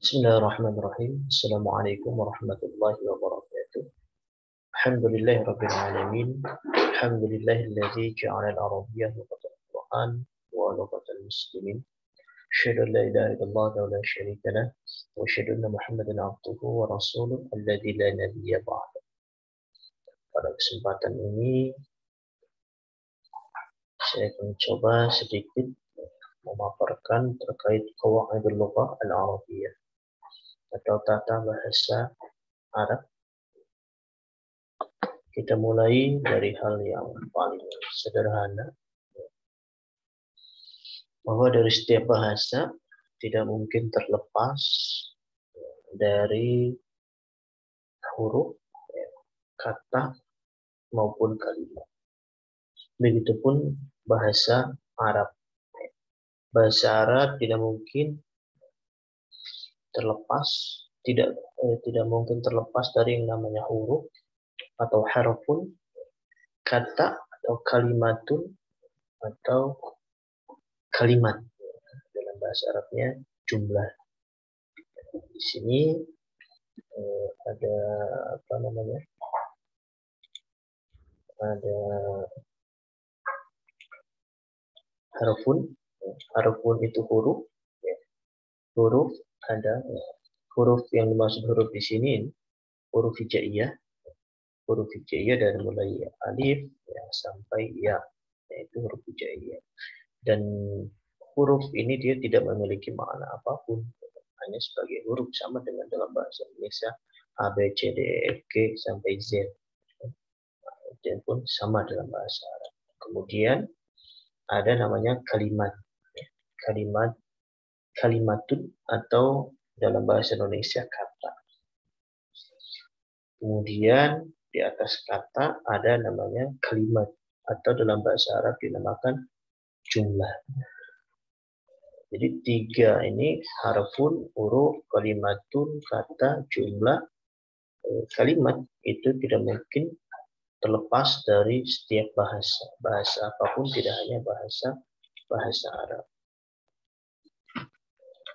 Bismillahirrahmanirrahim. Assalamualaikum warahmatullahi wabarakatuh. Alhamdulillahirabbil alamin. Alhamdulillahilladzi ja'ala al-arabiyyah lughatan Qur'an wa lughatan muslimin. Asyhadu an la ilaha illallah wa la syarika lah wa asyhadu anna Muhammadan abduhu wa rasuluh alladzi la nabiyya ba'da. Pada kesempatan ini saya akan coba sedikit memaparkan terkait qawaidul lughah al-arabiyyah atau tata bahasa Arab. Kita mulai dari hal yang paling sederhana, bahwa dari setiap bahasa tidak mungkin terlepas dari huruf, kata, maupun kalimat. Begitupun bahasa Arab. Bahasa Arab tidak mungkin terlepas, tidak mungkin terlepas dari yang namanya huruf atau harfun, kata atau kalimatun atau kalimat. Dalam bahasa Arabnya jumlah. Di sini ada apa namanya? Ada harfun. Harfun itu huruf. Huruf ada huruf yang dimaksud huruf di sini huruf hijaiyah. Huruf hijaiyah dari mulai alif sampai ya, yaitu huruf hijaiyah. Dan huruf ini dia tidak memiliki makna apapun, hanya sebagai huruf, sama dengan dalam bahasa Indonesia A, B, C, D, E, F, G sampai Z. Dan pun sama dalam bahasa Arab. Kemudian ada namanya kalimat. Kalimatun atau dalam bahasa Indonesia kata. Kemudian di atas kata ada namanya kalimat atau dalam bahasa Arab dinamakan jumlah. Jadi tiga ini, harfun, huruf, kalimatun, kata, jumlah, kalimat, itu tidak mungkin terlepas dari setiap bahasa. Bahasa apapun, tidak hanya bahasa Arab.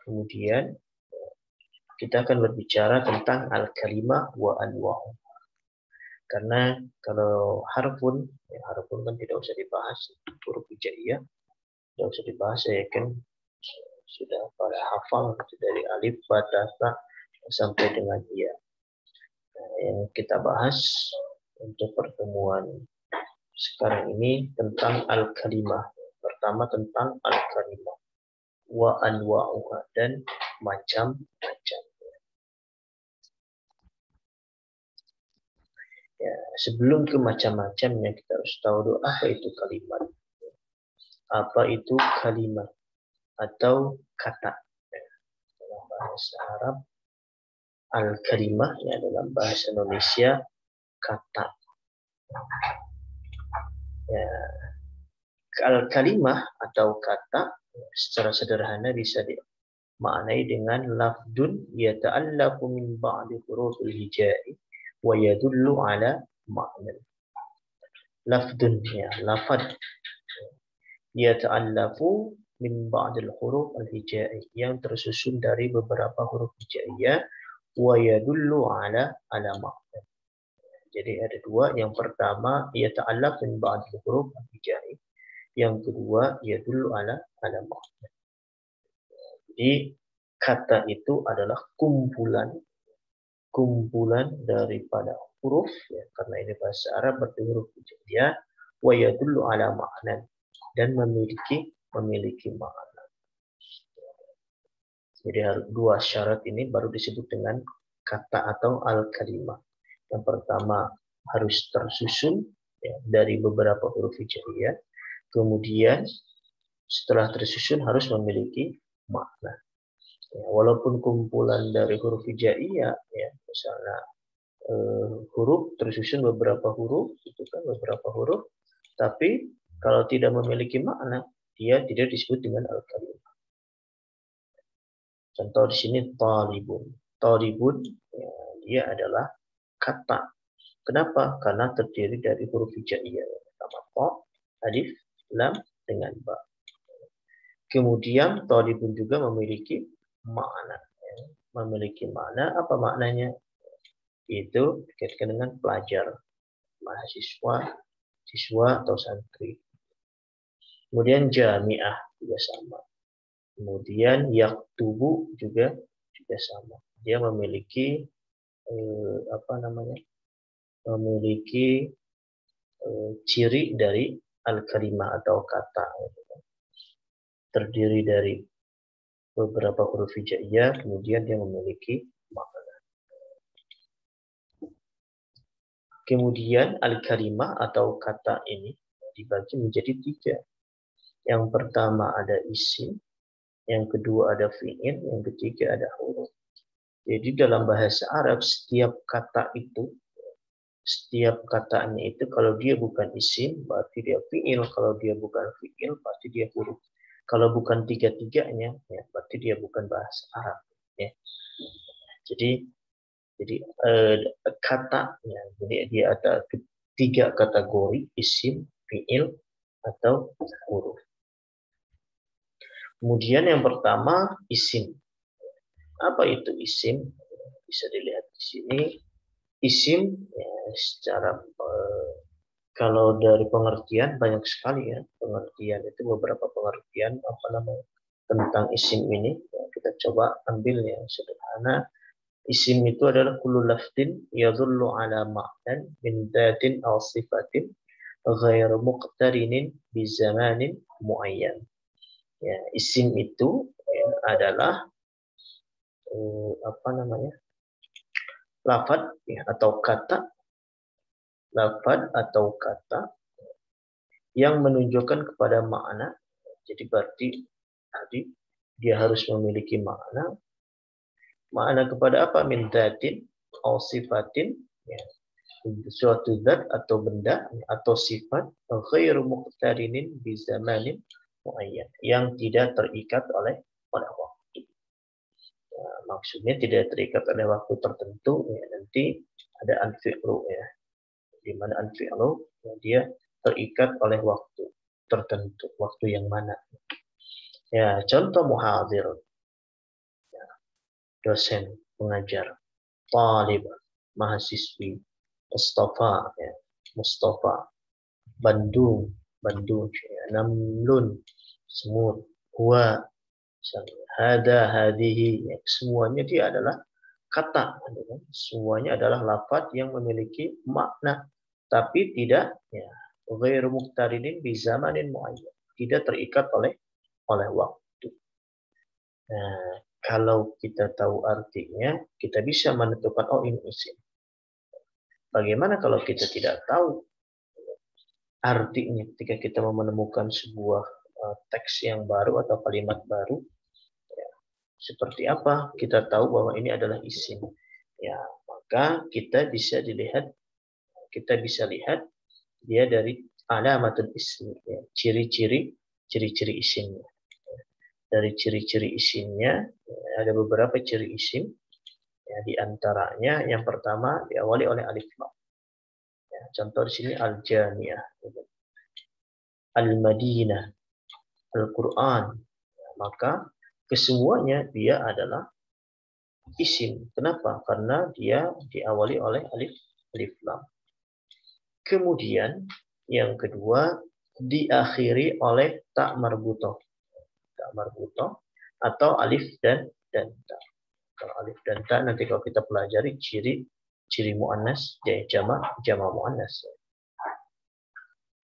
Kemudian kita akan berbicara tentang al-kalimah wa anwa'u. Karena kalau harfun kan tidak usah dibahas, huruf hijaiyah tidak usah dibahas, saya kan sudah pada hafal dari alif, ba, ta sampai dengan ya. Yang kita bahas untuk pertemuan sekarang ini tentang al-kalimah. Pertama tentang al-kalimah wa anwa'uha, dan macam-macam. Ya, sebelum ke macam-macamnya kita harus tahu dulu apa itu kalimat. Apa itu kalimat atau kata. Dalam bahasa Arab al-kalimah, ya, dalam bahasa Indonesia kata. Ya, al-kalimah atau kata secara sederhana bisa dimaknai dengan lafdun yata'allafu min ba'di hurufil hijai wa yadullu ala ma'na. Lafdun, ya, lafad yata'allafu min ba'dil huruf al-hijai, yang tersusun dari beberapa huruf hijaiyah, wa yadullu ala ma'na. Jadi ada dua. Yang pertama yata'allaf min ba'dil huruf al-hijai. Yang kedua yadullu ala ma'na. Jadi kata itu adalah kumpulan daripada huruf, ya, karena ini bahasa Arab berarti huruf hijaiyah, wa yadullu ala ma'na, dan memiliki makna. Jadi dua syarat ini baru disebut dengan kata atau al-kalimah. Yang pertama harus tersusun, ya, dari beberapa huruf hijaiyah. Kemudian setelah tersusun harus memiliki makna. Ya, walaupun kumpulan dari huruf hijaiyah, ya, misalnya huruf tersusun beberapa huruf, itu kan beberapa huruf, tapi kalau tidak memiliki makna, dia tidak disebut dengan al-kalimah. Contoh di sini talibun. Talibun, ya, dia adalah kata. Kenapa? Karena terdiri dari huruf hijaiyah. Pertama ta, alif, lam, dengan ba. Kemudian talibun juga memiliki makna. memiliki makna. Apa maknanya? Itu dikaitkan dengan pelajar, mahasiswa, siswa atau santri. Kemudian jamiah juga sama. Kemudian yaktubu juga sama. Dia memiliki memiliki ciri dari al-kalimah atau kata. Terdiri dari beberapa huruf hijaiyah, kemudian dia memiliki makna. Kemudian al-kalimah atau kata ini dibagi menjadi 3. Yang pertama ada isim, yang kedua ada fi'il, yang ketiga ada huruf. Jadi dalam bahasa Arab setiap katanya itu kalau dia bukan isim berarti dia fi'il, kalau dia bukan fi'il berarti dia huruf. Kalau bukan tiga-tiganya ya berarti dia bukan bahasa Arab ya. Jadi katanya, jadi dia ada 3 kategori, isim, fi'il atau huruf. Kemudian yang pertama isim. Apa itu isim? Bisa dilihat di sini. Isim ya, secara kalau dari pengertian banyak sekali ya pengertian, itu beberapa pengertian tentang isim ini. Ya, kita coba ambil yang sederhana. Isim itu adalah kullu lafdin yadullu ala ma'nan min datin aw sifatin ghair muqtarinin bi zamanin muayyan. Ya, isim itu ya, adalah lafad ya, atau kata yang menunjukkan kepada makna. Jadi berarti tadi dia harus memiliki makna kepada apa? Min datin atau sifatin ya, suatu zat atau benda atau sifat ghairu muqtarinin bi zamanin muayyan, yang tidak terikat oleh waktu. Ya, maksudnya tidak terikat oleh waktu tertentu ya, nanti ada al-fi'lu ya. Di mana al-fi'lu ya, dia terikat oleh waktu tertentu, waktu yang mana. Ya, contoh muhadir. Ya, dosen, pengajar. Talib, mahasiswi. Mustafa, ya, Mustafa. Bandung, ya. Namlun, semut. Huwa, hada, hadihi. Ya, semuanya dia adalah kata. Semuanya adalah lafaz yang memiliki makna. Tapi tidak ya, ghairu muqtarinin bi zamanin muayyan. Tidak terikat oleh waktu. Nah, kalau kita tahu artinya, kita bisa menentukan oh ini isim. Bagaimana kalau kita tidak tahu artinya ketika kita menemukan sebuah teks yang baru atau kalimat baru? Ya, seperti apa kita tahu bahwa ini adalah isim? Ya, maka kita bisa lihat dia dari alamatul ismi, ya, ciri-ciri isimnya. Dari ciri-ciri isimnya ada beberapa ciri isim. Ya, di antaranya yang pertama diawali oleh alif lam. Ya, contoh di sini al-jami'ah, al-madinah, al-Quran. Ya, maka kesemuanya dia adalah isim. Kenapa? Karena dia diawali oleh alif lam. Kemudian yang kedua diakhiri oleh tak marbutoh. Tak marbutoh atau alif dan ta. Kalau alif dan ta nanti kalau kita pelajari ciri muannas jamak muannas.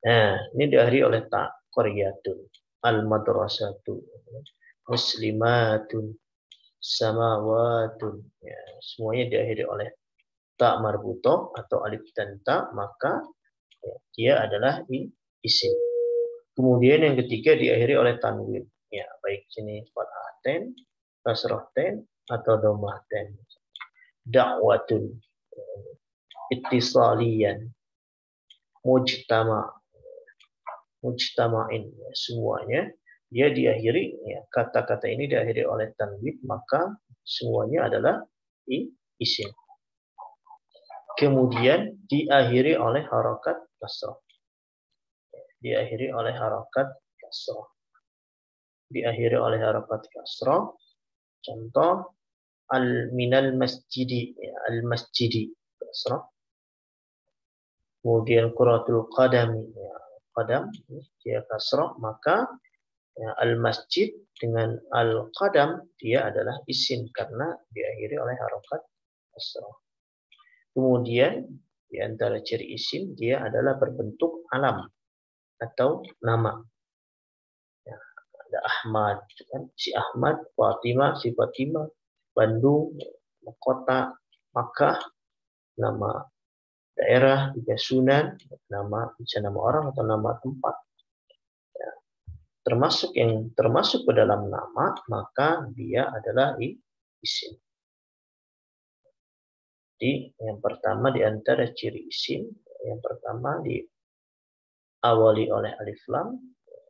Nah, ini diakhiri oleh ta, qaryatun, al-madrasatu, muslimatun, samawatun. Ya, semuanya diakhiri oleh ta marbutoh atau alif dan ta, maka ya, dia adalah isim. Kemudian yang ketiga diakhiri oleh tanwin. Ya, baik sini fathah ten, kasrah ten atau dhammah ten. Da'watun, ittisaliyan, mujtama'in, ya, semuanya dia diakhiri ya, kata-kata ini diakhiri oleh tanwin, maka semuanya adalah isim. Kemudian diakhiri oleh harakat kasrah. Diakhiri oleh harakat kasrah. Contoh minal masjidi, ya, al masjidi kasrah. Kemudian kuratul qadam, ya, qadam dia kasrah, maka ya, al masjid dengan al qadam dia adalah isim karena diakhiri oleh harokat kasrah. Kemudian di antara ciri isim dia adalah berbentuk alam atau nama. Ya, ada Ahmad, kan? Si Ahmad, Fatimah, si Fatimah, Bandung, kota, Makkah, nama daerah, juga Sunan, nama bisa nama orang atau nama tempat. Ya, termasuk yang termasuk ke dalam nama, maka dia adalah isim. Jadi yang pertama di antara ciri isim, yang pertama diawali oleh alif lam,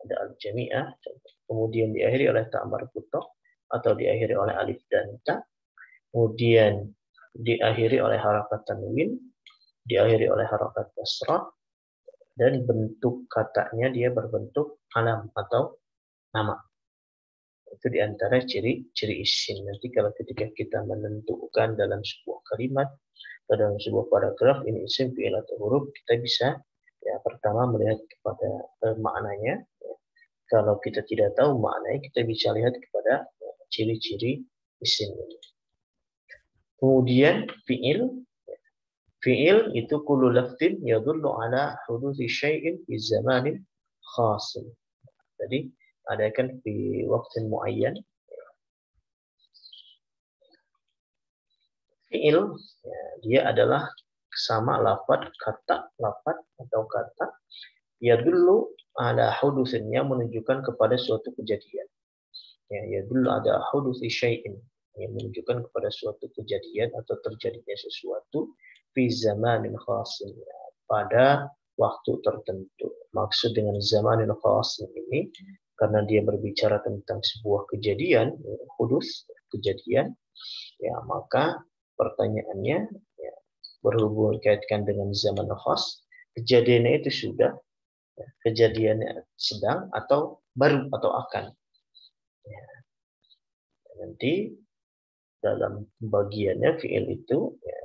ada alif jami'ah, kemudian diakhiri oleh ta marbuthah atau diakhiri oleh alif dan ta, kemudian diakhiri oleh harakat tanwin, diakhiri oleh harakat kasrah, dan bentuk katanya dia berbentuk alam atau nama. Itu diantara ciri-ciri isim. Nanti kalau ketika kita menentukan dalam sebuah kalimat atau dalam sebuah paragraf ini isim, fi'il atau huruf, kita bisa ya pertama melihat kepada maknanya. Ya. Kalau kita tidak tahu maknanya, kita bisa lihat kepada ciri-ciri isim ini. Kemudian fi'il. Fi'il itu kullu lafdin yadullu ala huduthi syai'in fi zamanin khasin. Jadi ada kan di waktu muayyan. Fi'il ya, dia adalah sama lafad kata, lafad atau kata ya dulu ada hudusinnya menunjukkan kepada suatu kejadian. Ya dulu ada hudusi syai'in yang menunjukkan kepada suatu kejadian atau terjadinya sesuatu fi zamanin khasin ya, pada waktu tertentu. Maksud dengan zamanin khasin ini karena dia berbicara tentang sebuah kejadian, hudus, kejadian, ya maka pertanyaannya ya, berhubung kaitkan dengan zaman khas, kejadiannya itu sudah, ya, kejadiannya sedang atau baru atau akan. Ya. Nanti dalam bagiannya fi'il itu ya,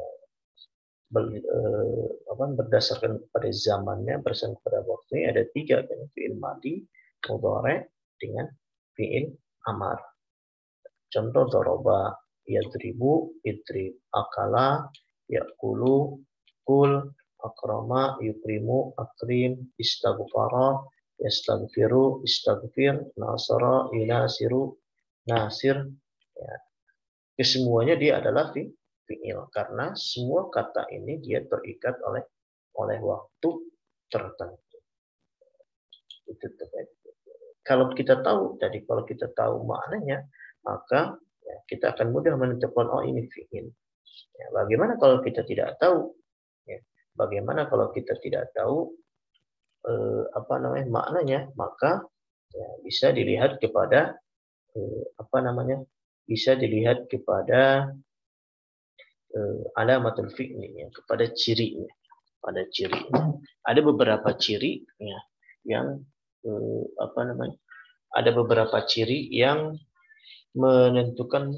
berdasarkan pada zamannya, berdasarkan pada waktunya ada tiga kan, fi'il madi, mudhari dengan fi'il amar. Contoh doroba, yadribu, idrib, akala, yakulu, kul, akrama, yukrimu, akrim, istaghfara, yastaghfiru, istaghfir, nasara, yunasiru, nasir. Ya. Kesemuanya dia adalah fi'il karena semua kata ini dia terikat oleh waktu tertentu. Itu terkait. Kalau kita tahu, jadi kalau kita tahu maknanya, maka ya, kita akan mudah menentukan oh ini fi'il. Ya, bagaimana kalau kita tidak tahu? Ya, bagaimana kalau kita tidak tahu maknanya? Maka ya, bisa dilihat kepada bisa dilihat kepada alamatul fi'li ya, kepada cirinya. Pada cirinya. Ada beberapa ciri ya, yang ada beberapa ciri yang menentukan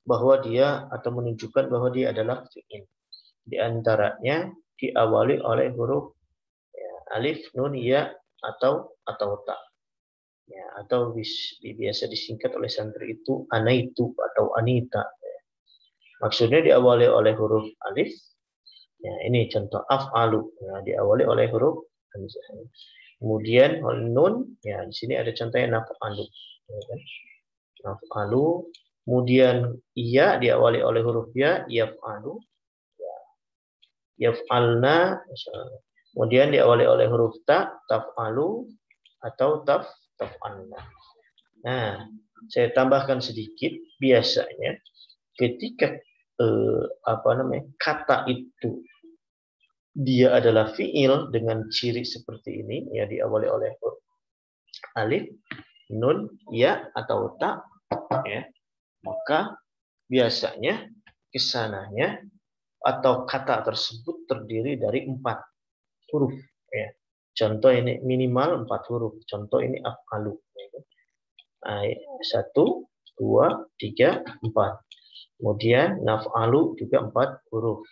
bahwa dia atau menunjukkan bahwa dia adalah fi'il. Di antaranya diawali oleh huruf ya, alif, nun, ya atau ta. Ya, atau biasa disingkat oleh santri itu anaitu atau anita. Ya. Maksudnya diawali oleh huruf alif. Ya, ini contoh af'alu. Ya, diawali oleh huruf hamzah. Kemudian nun, ya di sini ada contohnya naf'alu. Ya, kan? Naf'alu. Kemudian iya diawali oleh huruf ya, yaf'alu. Ya. Yaf'alna. Kemudian diawali oleh huruf ta, taf'alu atau taf'alna. Nah, saya tambahkan sedikit, biasanya ketika kata itu dia adalah fi'il dengan ciri seperti ini, ya diawali oleh huruf alif, nun, ya atau ta, ya, maka biasanya kesananya atau kata tersebut terdiri dari 4 huruf. Ya. Contoh ini minimal 4 huruf. Contoh ini af'alu. 1, 2, 3, 4. Kemudian naf'alu juga 4 huruf.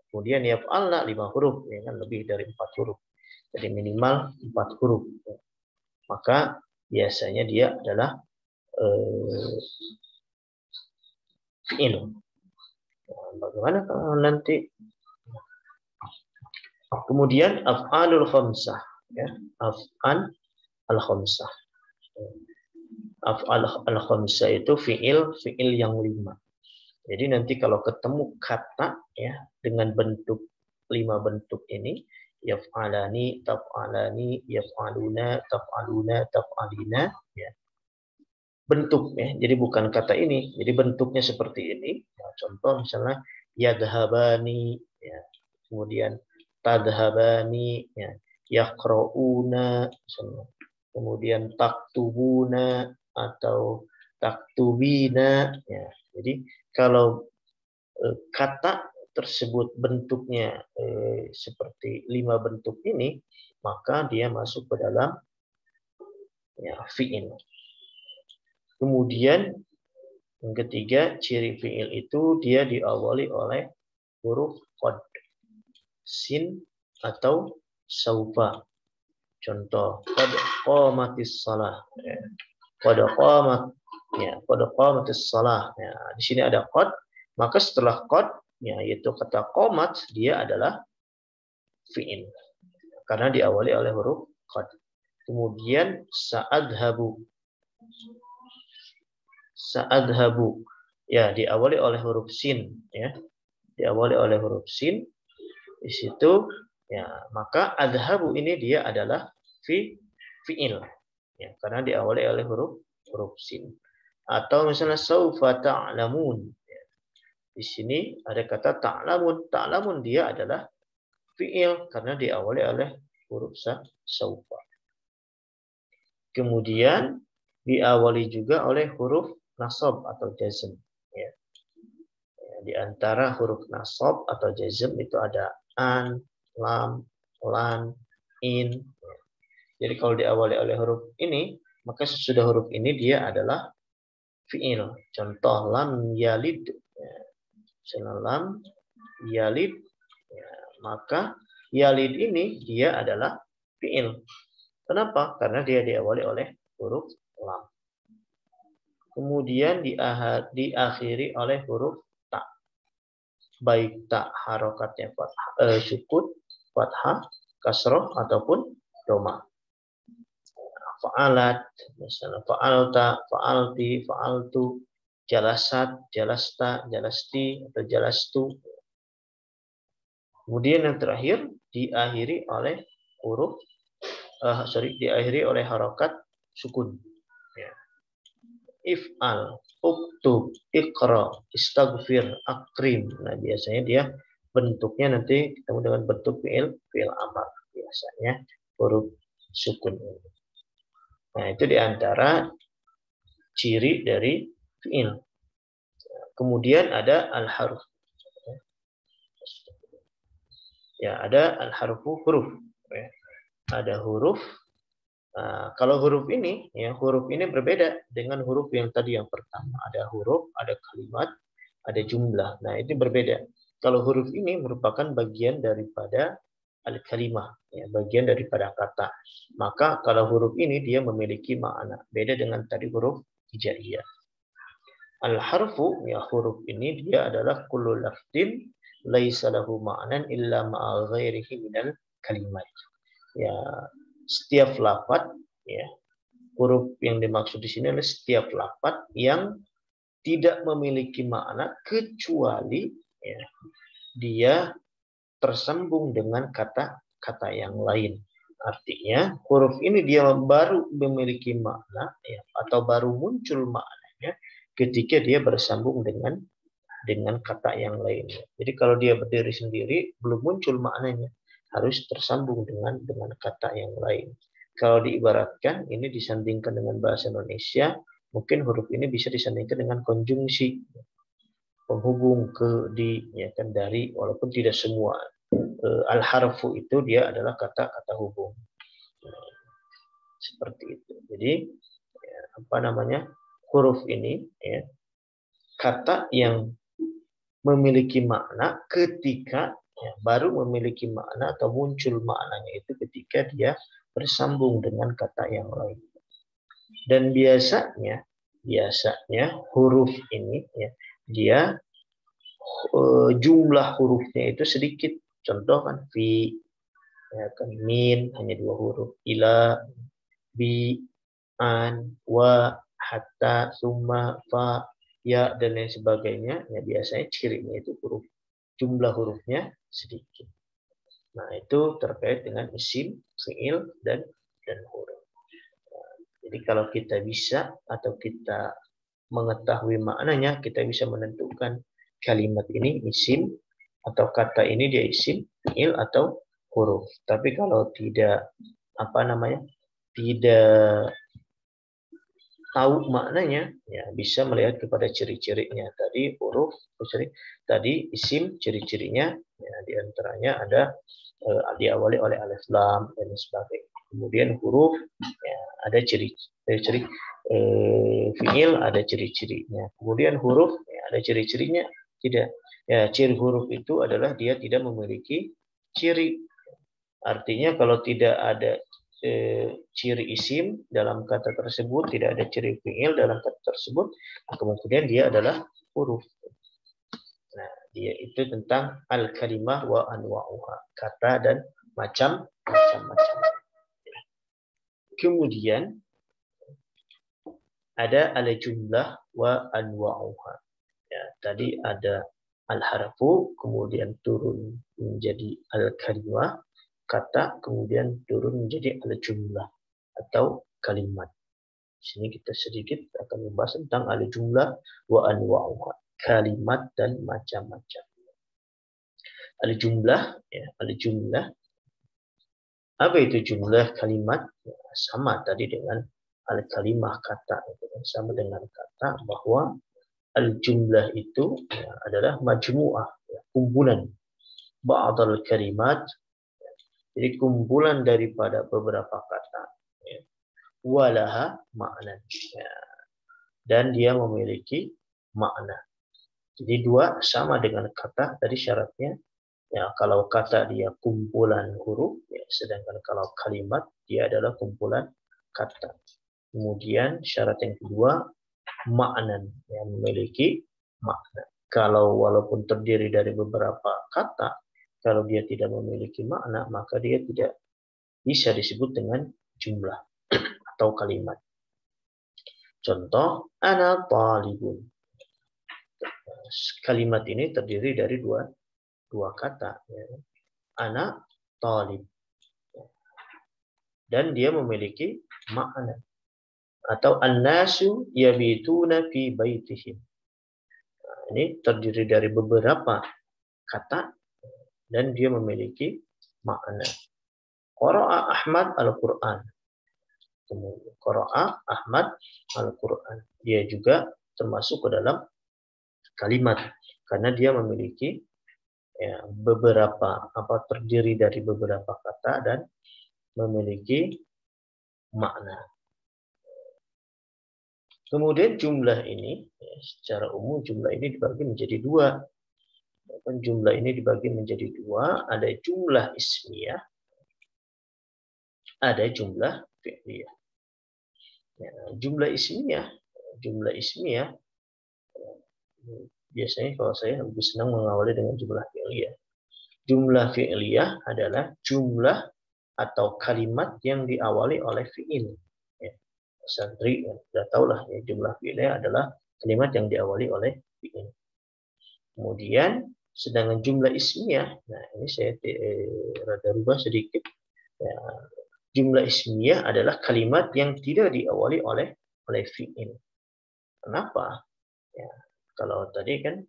Kemudian yaf'alna 5 huruf, ya kan, lebih dari 4 huruf. Jadi minimal 4 huruf. Maka biasanya dia adalah fi'il. Nah, bagaimana kalau nanti kemudian af'alul khamsah, ya, af'al al-khamsah. Af'al al-khamsah itu fi'il yang 5. Jadi nanti kalau ketemu kata ya dengan bentuk 5 bentuk ini, yaf'alani, taf'alani, yaf'aluna, taf'aluna, taf'alina, ya. Bentuk ya. Jadi bukan kata ini, jadi bentuknya seperti ini. Ya, contoh misalnya yadhabani, ya. Kemudian tadhabani, ya. Yaqra'una, kemudian taktubuna atau taktubina, ya. Jadi kalau kata tersebut bentuknya seperti 5 bentuk ini, maka dia masuk ke dalam ya, fi'il. Kemudian yang ketiga, ciri fi'il itu dia diawali oleh huruf qad, sin atau saufa. Contoh, qad qamatis shalah. Qad qamat, ya, qad qamatis shalah. Ya, di sini ada qad, maka setelah qad, ya, yaitu kata qamat, dia adalah fi'il karena diawali oleh huruf qad. Kemudian sa'adhabu. Sa'adhabu, ya, diawali oleh huruf sin, ya. Diawali oleh huruf sin. Di situ ya, maka adhabu ini dia adalah fi'il, ya, karena diawali oleh huruf sin. Atau misalnya saufa ta'lamun, ya. Di sini ada kata ta'lamun. Ta'lamun dia adalah fi'il karena diawali oleh huruf saufa. Kemudian diawali juga oleh huruf nasab atau jazm. Ya. Di antara huruf nasab atau jazm itu ada an, lam, lan, in. Jadi kalau diawali oleh huruf ini, maka sesudah huruf ini dia adalah fi'il. Contoh lam yalid. Ya. Lam yalid. Ya. Maka yalid ini dia adalah fi'il. Kenapa? Karena dia diawali oleh huruf lam. Kemudian diakhiri oleh huruf ta. Baik ta harokatnya sukun, fathah, kasroh, ataupun doma. Fa'alat, misalnya fa'alta, fa'alti, fa'altu, jalasat, jalasta, jalasti, atau jalastu. Kemudian yang terakhir diakhiri oleh huruf diakhiri oleh harokat sukun. Ya. If'al, uktub, iqra, istaghfir, akrim. Nah, biasanya dia bentuknya nanti ketemu dengan bentuk fi'il amar. Biasanya huruf sukun. Nah, itu diantara ciri dari fi'il. Kemudian ada al-haruf. Ya, ada al-harufu, huruf. Ya. Ada huruf. Nah, kalau huruf ini, ya, huruf ini berbeda dengan huruf yang tadi yang pertama. Ada huruf, ada kalimat, ada jumlah. Nah, itu berbeda. Kalau huruf ini merupakan bagian daripada al-kalimah, ya, bagian daripada kata. Maka kalau huruf ini dia memiliki makna. Beda dengan tadi huruf hijaiyah. Al-harfu, ya, huruf ini dia adalah kullu lafdin laisa lahu ma'nan illa ma'a ghairihi minal kalimat. Ya, setiap lafaz, ya, huruf yang dimaksud di sini adalah setiap lafaz yang tidak memiliki makna kecuali ya, dia tersambung dengan kata-kata yang lain. Artinya huruf ini dia baru memiliki makna ya, atau baru muncul maknanya ketika dia bersambung dengan kata yang lainnya. Jadi kalau dia berdiri sendiri belum muncul maknanya, harus tersambung dengan kata yang lain. Kalau diibaratkan ini disandingkan dengan bahasa Indonesia, mungkin huruf ini bisa disandingkan dengan konjungsi, penghubung ke, di, ya kan, dari, walaupun tidak semua. Al-harfu itu dia adalah kata-kata hubung. Seperti itu. Jadi ya, apa namanya, huruf ini ya, kata yang memiliki makna ketika baru memiliki makna atau muncul maknanya itu ketika dia bersambung dengan kata yang lain. Dan biasanya huruf ini ya, dia jumlah hurufnya itu sedikit. Contoh kan fi, ya kan, min hanya 2 huruf, ila, bi, an, wa, hatta, summa, fa, ya, dan lain sebagainya. Ya, biasanya cirinya itu jumlah hurufnya sedikit. Nah, itu terkait dengan isim, fi'il, dan huruf. Jadi kalau kita bisa atau kita mengetahui maknanya, kita bisa menentukan kalimat ini isim atau kata ini dia isim, fi'il, atau huruf. Tapi kalau tidak tidak tahu maknanya, ya bisa melihat kepada ciri-cirinya. Tadi huruf, tadi isim, ciri-cirinya, ya, diantaranya ada diawali oleh alif lam dan sebagainya. Kemudian huruf, ya, ada ciri-ciri, fiil ada ciri-cirinya. Kemudian huruf, ya, ada ciri-cirinya tidak. Ya, ciri huruf itu adalah dia tidak memiliki ciri. Artinya kalau tidak ada ciri isim dalam kata tersebut, tidak ada ciri fiil dalam kata tersebut, kemudian dia adalah huruf. Nah, dia itu tentang al-kalimah wa anwa'uha, kata dan macam-macam. Kemudian ada al-jumlah wa anwa'uha. Ya, tadi ada al-harfu, kemudian turun menjadi al-kalimah, kata, kemudian turun menjadi al-jumlah atau kalimat. Di sini kita sedikit akan membahas tentang al-jumlah wa anwa'uha, kalimat dan macam-macam. Al-jumlah, ya, al-jumlah. Apa itu jumlah kalimat? Ya, sama tadi dengan al-kalimah, kata, itu kan sama dengan kata, bahwa al-jumlah itu, ya, adalah majmu'ah, ya, kumpulan ba'dal kalimat, ya, jadi kumpulan daripada beberapa kata, ya, walaha makna, ya, dan dia memiliki makna. Jadi dua sama dengan kata tadi syaratnya. Ya, kalau kata dia kumpulan huruf, ya, sedangkan kalau kalimat dia adalah kumpulan kata. Kemudian syarat yang kedua, makna, yang memiliki makna. Kalau walaupun terdiri dari beberapa kata, kalau dia tidak memiliki makna, maka dia tidak bisa disebut dengan jumlah atau kalimat. Contoh, ana talibun. Kalimat ini terdiri dari dua kata, ya. Ana talib, dan dia memiliki makna. Atau an-nasu yabituna fi baitihim. Nah, ini terdiri dari beberapa kata dan dia memiliki makna. Qara'a Ahmad al-Qur'an. Qara'a Ahmad al-Qur'an. Dia juga termasuk ke dalam kalimat karena dia memiliki, ya, terdiri dari beberapa kata dan memiliki makna. Kemudian jumlah ini, ya, secara umum jumlah ini dibagi menjadi dua. Jumlah ini dibagi menjadi dua, ada jumlah ismiyah, ada jumlah fi'liyah. Ya, jumlah ismiyah, biasanya kalau saya lebih senang mengawali dengan jumlah fi'liyah. Jumlah fi'liyah adalah jumlah atau kalimat yang diawali oleh fi'il. Ya, santri sudah tahulah, ya, jumlah fi'liyah adalah kalimat yang diawali oleh fi'il. Kemudian sedangkan jumlah ismiyah, nah ini saya rada rubah sedikit. Ya, jumlah ismiyah adalah kalimat yang tidak diawali oleh fi'il. Kenapa? Ya, kalau tadi kan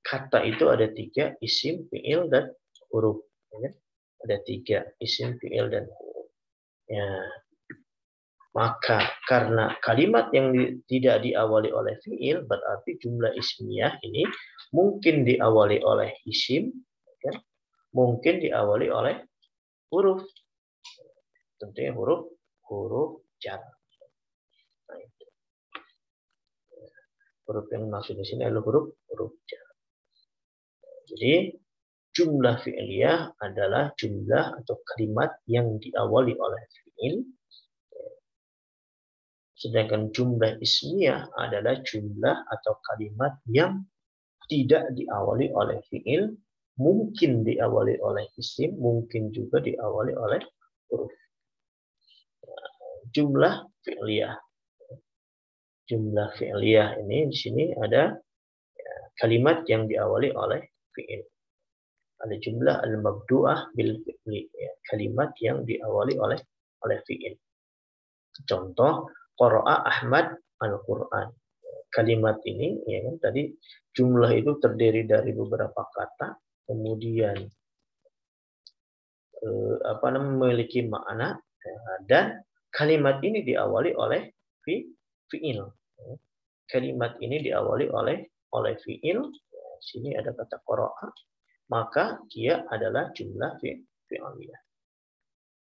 kata itu ada 3, isim, fi'il, dan huruf. Ya, ada 3, isim, fi'il, dan huruf. Ya, maka karena kalimat yang tidak diawali oleh fi'il, berarti jumlah ismiyah ini mungkin diawali oleh isim, ya, mungkin diawali oleh huruf. Tentunya huruf jar. Nah, itu. Huruf yang maksud di sini adalah huruf jar. Jadi jumlah fi'liyah adalah jumlah atau kalimat yang diawali oleh fi'il. Sedangkan jumlah ismiyah adalah jumlah atau kalimat yang tidak diawali oleh fi'il, mungkin diawali oleh isim, mungkin juga diawali oleh huruf. Jumlah fi'liyah. Jumlah fi'liyah ini di sini ada kalimat yang diawali oleh fi'il. Ada jumlah al-mabdu'ah bil fi'li, kalimat yang diawali oleh fi'il. Contoh, qara'a Ahmad al-Qur'an. Kalimat ini ya kan tadi jumlah itu terdiri dari beberapa kata, kemudian memiliki makna, dan kalimat ini diawali oleh fi'il. Kalimat ini diawali oleh fi'il. Sini ada kata qara'a, maka dia adalah jumlah fi'liyah.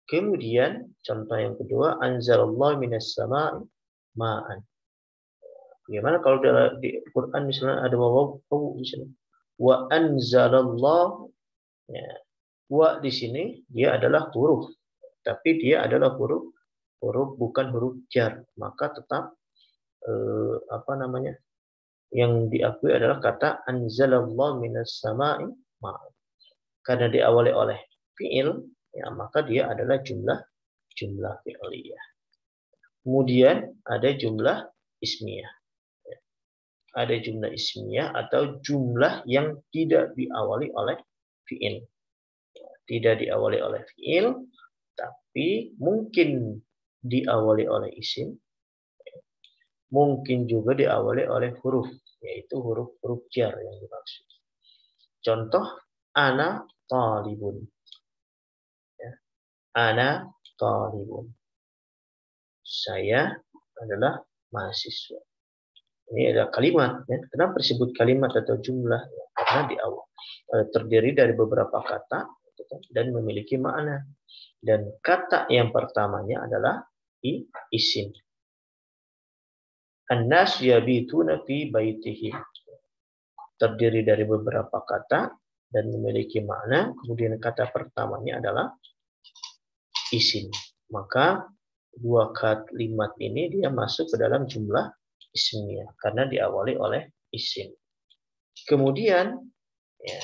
Kemudian contoh yang kedua, anzalallahu minas sama'i ma'an. Bagaimana kalau di Quran misalnya ada waw di sini. Wa anzalallahu, ya. Wa di sini dia adalah huruf, tapi dia adalah huruf bukan huruf jar, maka tetap yang diakui adalah kata anzalallahu minas sama'i ma'an. Karena diawali oleh fi'il, ya, maka dia adalah jumlah fi'liyah. Kemudian ada jumlah ismiyah. Ada jumlah ismiyah atau jumlah yang tidak diawali oleh fi'il. Tidak diawali oleh fi'il, tapi mungkin diawali oleh isim, mungkin juga diawali oleh huruf, yaitu huruf jar yang dimaksud. Contoh, ana talibun. Ya. Ana talibun. Saya adalah mahasiswa. Ini adalah kalimat. Ya. Kenapa disebut kalimat atau jumlah? Ya, karena di awal terdiri dari beberapa kata dan memiliki makna. Dan kata yang pertamanya adalah isim. An-nas yabituna fi baitihim. Terdiri dari beberapa kata dan memiliki makna. Kemudian kata pertamanya adalah isim. Maka dua kalimat ini dia masuk ke dalam jumlah ismiyah karena diawali oleh isim. Kemudian ya,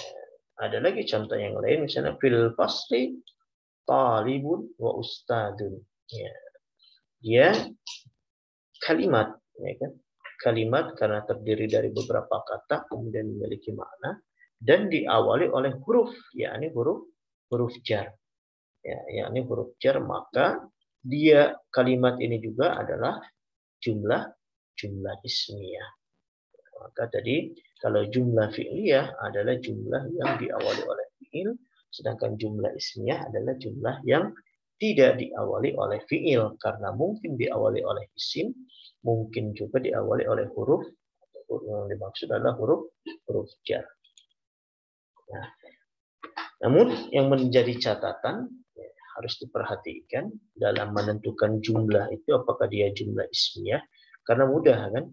ada lagi contoh yang lain, misalnya fil fasli talibun wa ustadun. Ya. Dia kalimat, ya kan? Kalimat karena terdiri dari beberapa kata kemudian memiliki makna dan diawali oleh huruf, yakni huruf jar. Ya, yakni huruf jar, maka dia kalimat ini juga adalah jumlah ismiyah. Maka tadi kalau jumlah fi'liyah adalah jumlah yang diawali oleh fi'il, sedangkan jumlah ismiyah adalah jumlah yang tidak diawali oleh fi'il karena mungkin diawali oleh isim, mungkin juga diawali oleh huruf. Yang dimaksud adalah huruf jar. Nah, namun yang menjadi catatan harus diperhatikan dalam menentukan jumlah itu apakah dia jumlah ismiyah, karena mudah kan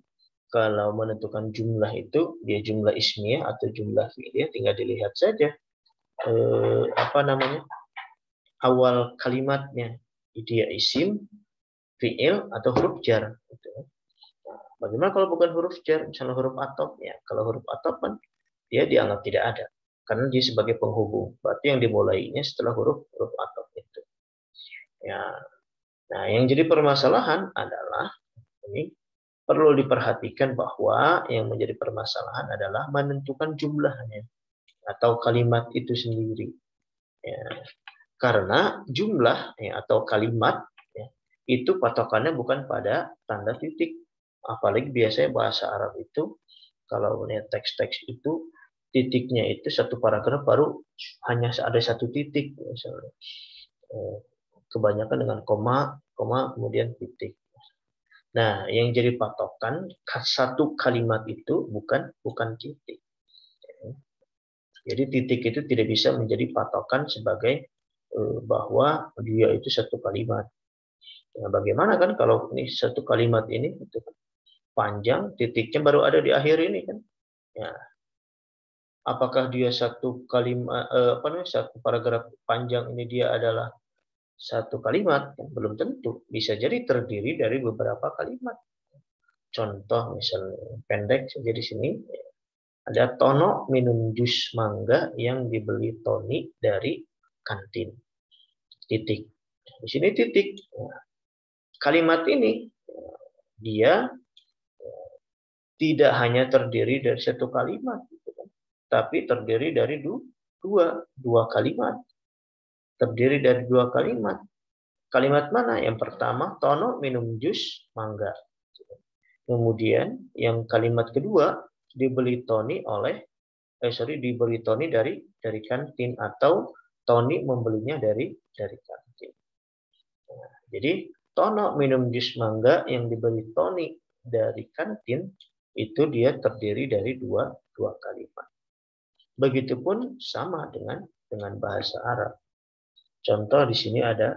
kalau menentukan jumlah itu dia jumlah ismiyah atau jumlah fi'liyah, tinggal dilihat saja awal kalimatnya dia isim, fi'il atau huruf jar. Bagaimana kalau bukan huruf jar, misalnya huruf atop, ya kalau huruf atop kan dia dianggap tidak ada karena dia sebagai penghubung, berarti yang dimulainya setelah huruf atop itu. Ya, nah yang jadi permasalahan adalah ini perlu diperhatikan bahwa yang menjadi permasalahan adalah menentukan jumlahnya atau kalimat itu sendiri. Ya, karena jumlah ya, atau kalimat ya, itu patokannya bukan pada tanda titik. Apalagi biasanya bahasa Arab itu kalau teks-teks itu titiknya itu satu paragraf baru hanya ada satu titik misalnya. Kebanyakan dengan koma kemudian titik. Nah, yang jadi patokan satu kalimat itu bukan titik. Jadi titik itu tidak bisa menjadi patokan sebagai bahwa dia itu satu kalimat. Nah, bagaimana kan kalau ini satu kalimat ini itu panjang, titiknya baru ada di akhir ini kan? Ya. Apakah dia satu kalimat satu paragraf panjang ini dia adalah satu kalimat? Belum tentu. Bisa jadi terdiri dari beberapa kalimat. Contoh misalnya pendek saja di sini. Ada Tono minum jus mangga yang dibeli Tony dari kantin. Titik. Di sini titik. Kalimat ini dia tidak hanya terdiri dari satu kalimat, tapi terdiri dari dua kalimat. Terdiri dari dua kalimat. Kalimat mana? Yang pertama, Tono minum jus mangga. Kemudian yang kalimat kedua, dibeli Tony dari kantin, atau Tony membelinya dari kantin. Nah, jadi Tono minum jus mangga yang dibeli Tony dari kantin itu dia terdiri dari dua kalimat. Begitupun sama dengan bahasa Arab. Contoh di sini ada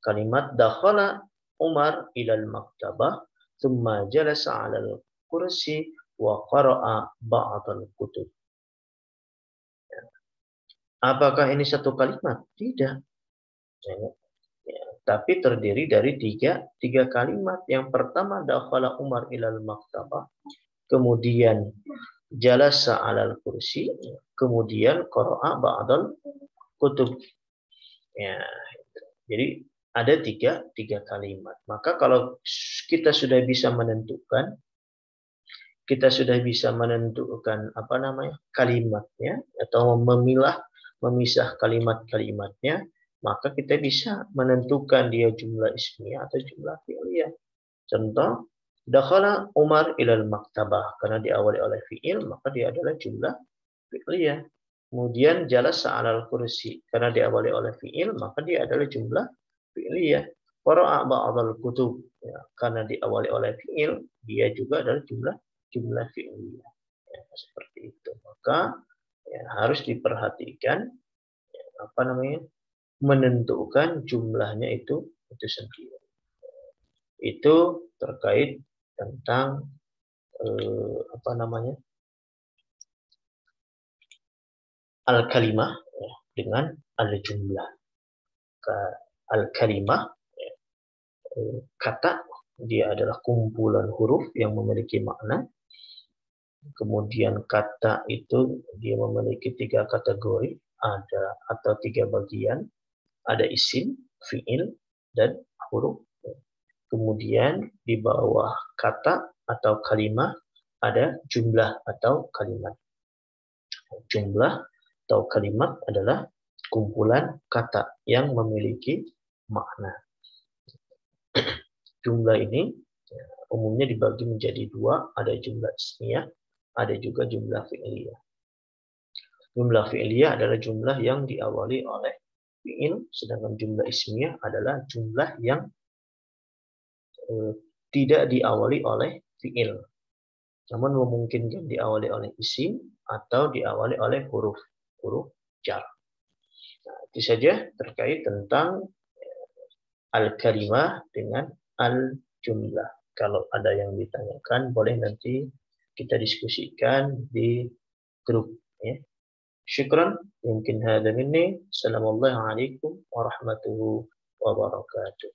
kalimat dakhala Umar ilal maktabah thumma jalasa 'alal kursi wa qara'a ba'dal kutub. Apakah ini satu kalimat? Tidak. Tapi terdiri dari tiga kalimat. Yang pertama, dakhala Umar ilal maktabah. Kemudian jalasa 'alal kursi. Kemudian qara'a ba'dal kutub. Ya, jadi ada tiga kalimat. Maka kalau kita sudah bisa menentukan kalimatnya atau memisah kalimat-kalimatnya, maka kita bisa menentukan dia jumlah ismiyah atau jumlah fi'liyah. Contoh, dakhala Umar ilal maktabah, karena diawali oleh fi'il, maka dia adalah jumlah fi'liyah. Kemudian jalasa 'alal kursi, karena diawali oleh fi'il, maka dia adalah jumlah fi'liyah. Qara'a ba'dal kutub, ya, karena diawali oleh fi'il, dia juga adalah jumlah fi'liyah. Ya, seperti itu. Maka ya, harus diperhatikan menentukan jumlahnya itu sendiri. Itu terkait tentang al-kalimah ya, dengan al-jumlah. Al-kalimah ya, kata, dia adalah kumpulan huruf yang memiliki makna. Kemudian kata itu dia memiliki tiga kategori, atau tiga bagian. Ada isim, fi'il, dan huruf. Kemudian di bawah kata atau kalimat ada jumlah atau kalimat. Jumlah atau kalimat adalah kumpulan kata yang memiliki makna. Jumlah ini umumnya dibagi menjadi dua, ada jumlah ismiyah, ada juga jumlah fi'liyah. Jumlah fi'liyah adalah jumlah yang diawali oleh fi'il, sedangkan jumlah ismiyah adalah jumlah yang tidak diawali oleh fi'il, namun memungkinkan diawali oleh isim atau diawali oleh huruf jar. Nah, itu saja terkait tentang al-kalimah dengan al-jumlah. Kalau ada yang ditanyakan, boleh nanti kita diskusikan di grup. Ya. Syukran. Mungkin hadza minni. Assalamualaikum warahmatullahi wabarakatuh.